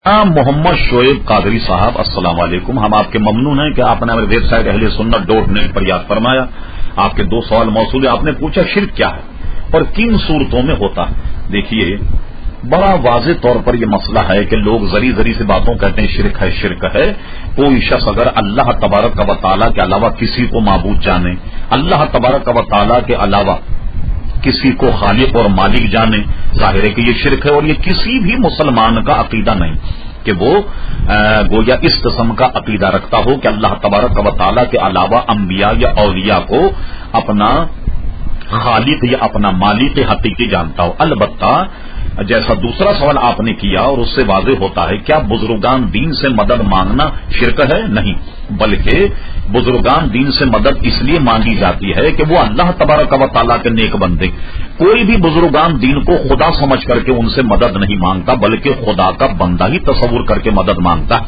محمد شعیب قادری صاحب السلام علیکم. ہم آپ کے ممنون ہیں کہ آپ نے ہمارے ویب سائٹ اہلسنت.net پر یاد فرمایا. آپ کے دو سوال موصول ہیں. آپ نے پوچھا شرک کیا ہے اور کن صورتوں میں ہوتا ہے. دیکھیے بڑا واضح طور پر یہ مسئلہ ہے کہ لوگ زری سے باتوں کہتے ہیں شرک ہے. کوئی شخص اگر اللہ تبارک و تعالیٰ کے علاوہ کسی کو معبود جانے، اللہ تبارک و تعالیٰ کے علاوہ کسی کو خالق اور مالک جانے، ظاہر ہے کہ یہ شرک ہے. اور یہ کسی بھی مسلمان کا عقیدہ نہیں کہ وہ گویا اس قسم کا عقیدہ رکھتا ہو کہ اللہ تبارک و تعالیٰ کے علاوہ انبیاء یا اولیاء کو اپنا خالق یا اپنا مالک حقیقی جانتا ہو. البتہ جیسا دوسرا سوال آپ نے کیا اور اس سے واضح ہوتا ہے، کیا بزرگان دین سے مدد مانگنا شرک ہے؟ نہیں، بلکہ بزرگان دین سے مدد اس لیے مانگی جاتی ہے کہ وہ اللہ تبارک و تعالیٰ کے نیک بندے. کوئی بھی بزرگان دین کو خدا سمجھ کر کے ان سے مدد نہیں مانگتا، بلکہ خدا کا بندہ ہی تصور کر کے مدد مانگتا.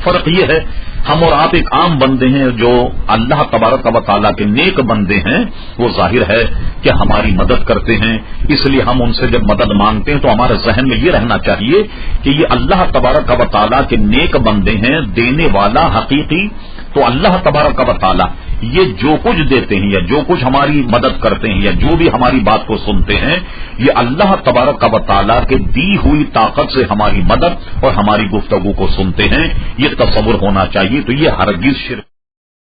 فرق یہ ہے ہم اور آپ ایک عام بندے ہیں جو اللہ تبارک و تعالیٰ کے نیک بندے ہیں، وہ ظاہر ہے کہ ہماری مدد کرتے ہیں. اس لیے ہم ان سے جب مدد مانگتے ہیں تو ہمارے ذہن میں یہ رہنا چاہیے کہ یہ اللہ تبارک و تعالیٰ کے نیک بندے ہیں، دینے والا حقیقی. تو اللہ تبارک و تعالیٰ یہ جو کچھ دیتے ہیں یا جو کچھ ہماری مدد کرتے ہیں یا جو بھی ہماری بات کو سنتے ہیں، یہ اللہ تبارک و تعالیٰ کے دی ہوئی طاقت سے ہماری مدد اور ہماری گفتگو کو سنتے ہیں. یہ تصور ہونا چاہیے. تو یہ ہرگز شرک